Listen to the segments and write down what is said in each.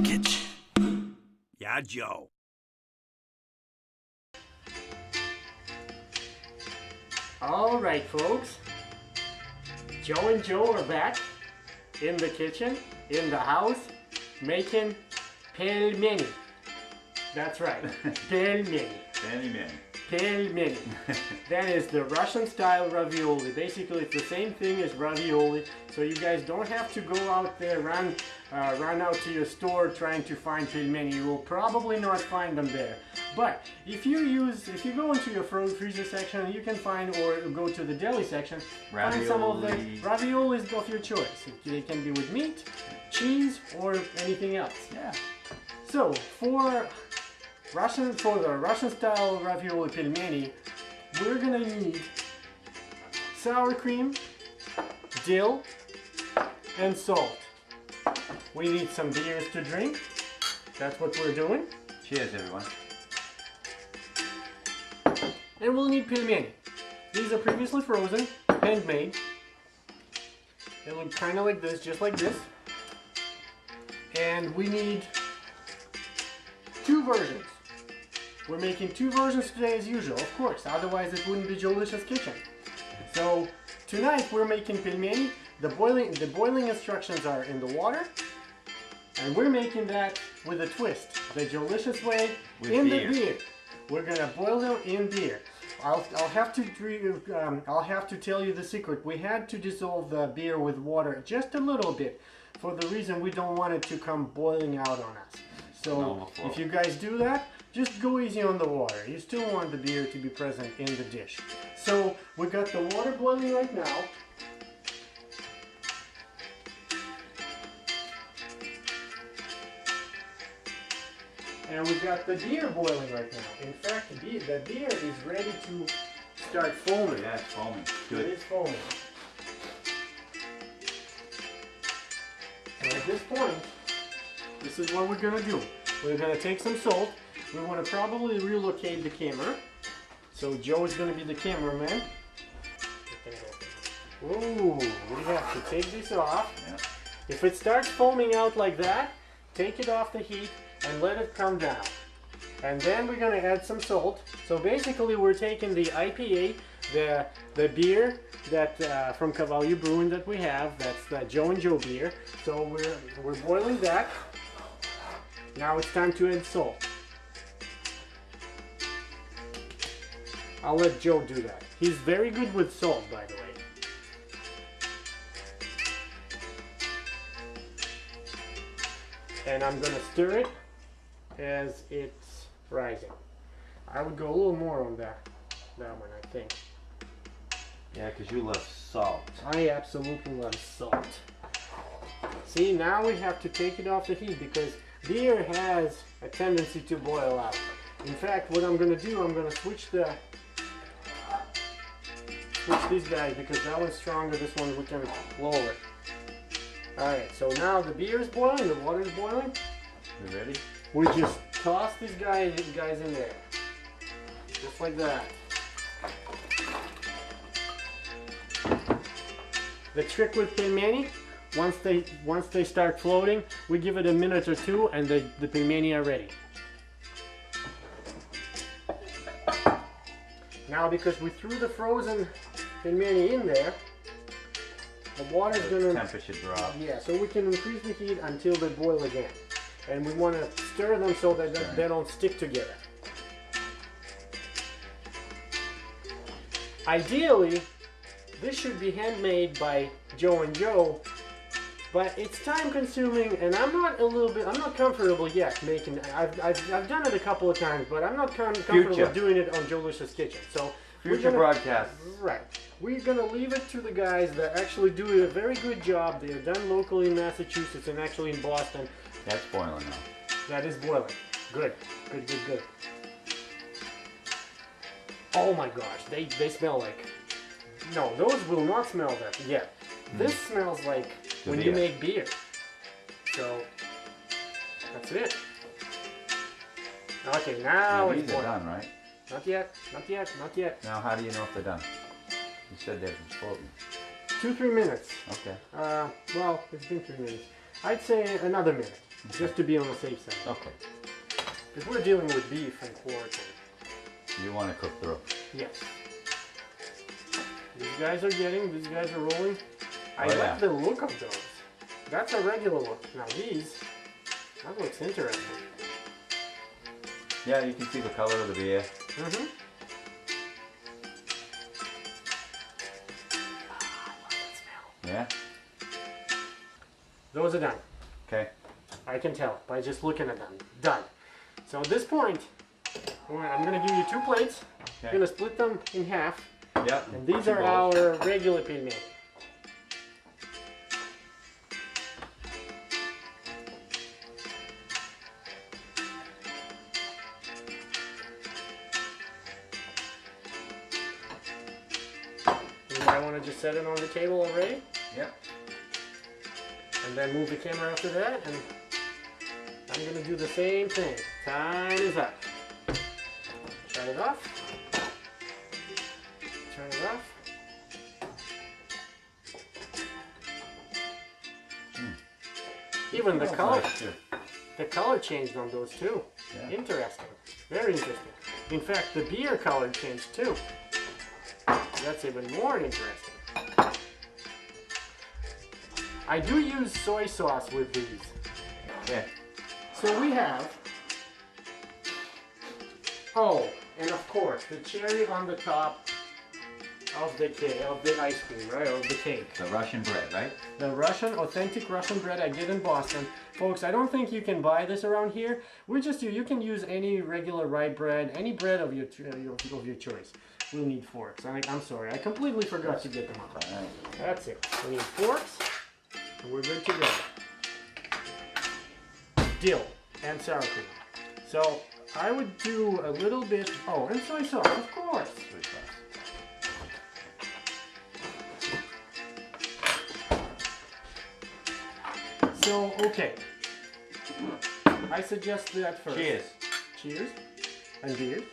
kitchen. Yeah, Joe. All right, folks. Joe and Joe are back in the kitchen, in the house, making pelmeni. That's right, pelmeni. Pelmeni. That is the Russian-style ravioli. Basically, it's the same thing as ravioli. So you guys don't have to go out there, run out to your store trying to find pelmeni. You will probably not find them there. But if you go into your freezer section, you can find, or go to the deli section, find some of the raviolis of your choice. They can be with meat, cheese, or anything else. Yeah. So for the Russian style ravioli pelmeni, we're gonna need sour cream, dill, and salt. We need some beers to drink. That's what we're doing. Cheers, everyone. And we'll need pelmeni. These are previously frozen, handmade. They look kind of like this, just like this. And we need 2 versions. We're making 2 versions today as usual, of course, otherwise it wouldn't be Joelicious Kitchen. So tonight we're making pelmeni. The boiling instructions are in the water, and we're making that with a twist, the Joelicious way, with in beer. the beer. We're gonna boil them in beer. I'll have to tell you the secret. We had to dissolve the beer with water just a little bit, for the reason we don't want it to come boiling out on us. So if you guys do that, just go easy on the water. You still want the beer to be present in the dish. So we got the water boiling right now. And we got the beer boiling right now. In fact, the beer is ready to start foaming. Yeah, it's foaming. Good. It is foaming. So at this point, this is what we're going to do. We're going to take some salt. We want to probably relocate the camera. So Joe is going to be the cameraman. Ooh, we have to take this off. Yeah. If it starts foaming out like that, take it off the heat and let it come down. And then we're going to add some salt. So basically we're taking the IPA, the beer that from Cavalli Brewing that we have. That's the Joe and Joe beer. So we're boiling that. Now it's time to add salt. I'll let Joe do that. He's very good with salt, by the way. And I'm gonna stir it as it's rising. I would go a little more on that one, I think. Yeah, because you love salt. I absolutely love salt. See, now we have to take it off the heat because beer has a tendency to boil out. In fact, what I'm gonna do, I'm gonna switch these guys because that one's stronger, this one we can lower it. Alright, so now the beer is boiling, the water is boiling. You ready? We just toss these guys in there. Just like that. The trick with pelmeni, once they start floating, we give it a minute or 2 and the pelmeni are ready. Now because we threw the frozen pelmeni in there, the water is going to... temperature drop. Yeah, so we can increase the heat until they boil again. And we want to stir them so that they don't stick together. Ideally, this should be handmade by Joe and Joe, but it's time consuming and I'm not comfortable yet making it. I've done it a couple of times, but I'm not comfortable doing it on Joelicious Kitchen. So Future broadcasts. Right. We're going to leave it to the guys that actually do a very good job. They are done locally in Massachusetts and actually in Boston. That's boiling now. That is boiling. Good. Good, good, good. Oh my gosh, they smell like... No, those will not smell that yet. This smells like when you make beer. So, that's it. Okay, now it's these are done, right? Not yet, not yet, not yet. Now how do you know if they're done? You said they've been floating. 2-3 minutes. Okay. Well, it's been 3 minutes. I'd say another minute. just to be on the safe side. Okay. Because we're dealing with beef and pork. You want to cook through. Yes. These guys are rolling. I Oh, yeah. like the look of those. That's a regular look. Now that looks interesting. Yeah, you can see the color of the beer. Mm-hmm. Yeah? Those are done. Okay. I can tell by just looking at them. Done. So at this point, I'm going to give you 2 plates. I'm Okay. going to split them in half. Yep. And these 2 are bowls. our regular pelmeni. You might want to just set it on the table already. Yep. And then move the camera after that. And I'm going to do the same thing. Time is up. Shut it off. Turn it off. Even the color, Nice, too. the color changed on those too. Yeah. Interesting. Very interesting. In fact, the beer color changed too. That's even more interesting. I do use soy sauce with these. Okay. So we have, oh, and of course, the cherry on the top of the cake, of the ice cream, right, of the cake. The Russian bread, right? The authentic Russian bread I get in Boston. Folks, I don't think you can buy this around here. You can use any regular rye bread, any bread of your choice. We'll need forks. I'm sorry, I completely forgot to get them up. All right. That's it. We need forks, and we're good to go. Dill and sour cream. So I would do a little bit. Oh, and soy sauce, of course. Soy sauce. So okay, I suggest that first. Cheers. Cheers and beer.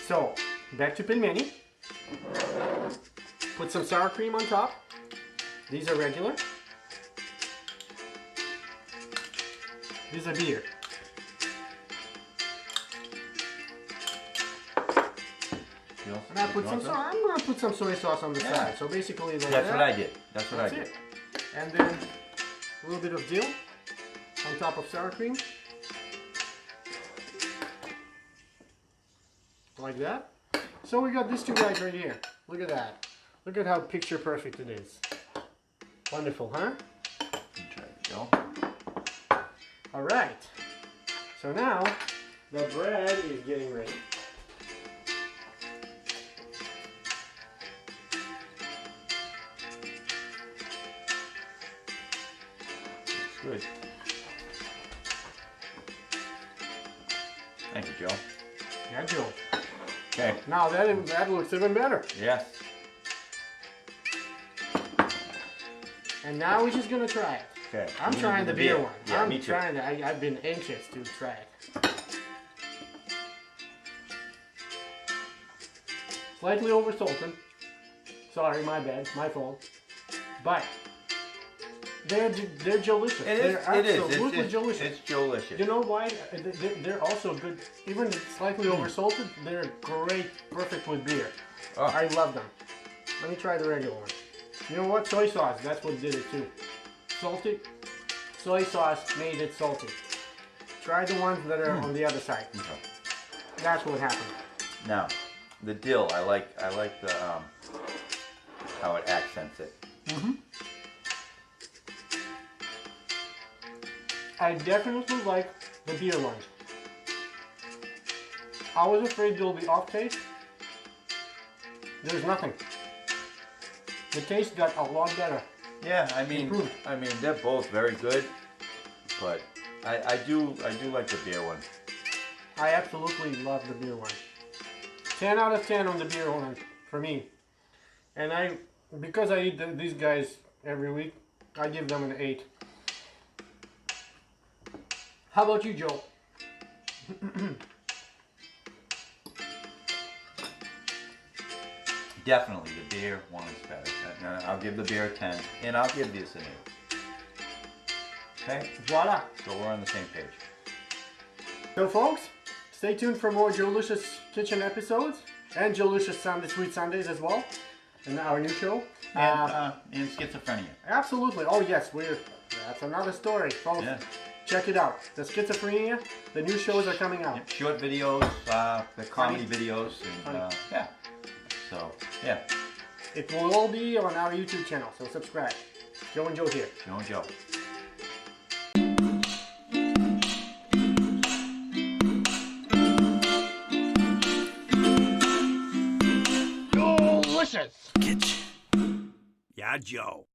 So back to pelmeni. Put some sour cream on top. These are regular. These are beer. And I'm gonna put some soy sauce on the side. So basically, That's what I did. That's what I did. it. And then a little bit of dill on top of sour cream, like that. So we got these 2 guys right here. Look at that. Look at how picture perfect it is. Wonderful, huh? Try to go. All right. So now the bread is getting ready. Good. Thank you, Joe. Yeah, Joe. Okay. Now that looks even better. Yes. And now we're just gonna try it. Okay. I'm trying the beer one. Yeah, I'm me too. trying I've been anxious to try it. Slightly over salted. Sorry, my bad, my fault. But they're Joelicious. They're absolutely delicious. It's Joelicious. You know why? They're also good. Even slightly over salted, they're great, perfect with beer. Oh. I love them. Let me try the regular one. You know what? Soy sauce. That's what did it too. Salty. Soy sauce made it salty. Try the ones that are on the other side. Okay. That's what happened. Now, the dill. I like the how it accents it. I definitely like the beer ones. I was afraid they'll be off taste. There's nothing. The taste got a lot better. Yeah, I mean, Improved. they're both very good, but I do like the beer one. I absolutely love the beer one. 10 out of 10 on the beer one for me. And because I eat these guys every week, I give them an 8. How about you, Joe? Definitely, the beer one is better. I'll give the beer a 10, and I'll give this an Okay? Voila. So we're on the same page. So folks, stay tuned for more Joelicious kitchen episodes and Joelicious Sweet Sundays as well in our new show. And schizophrenia. Absolutely. Oh yes, that's another story, folks. Yeah. Check it out. The schizophrenia, the new shows are coming out. Yep. Short videos, the comedy videos, and yeah. So yeah. It will all be on our YouTube channel, so subscribe. Joe and Joe here. Joe and Joe. Joelicious! Kitchen. Yeah, Joe.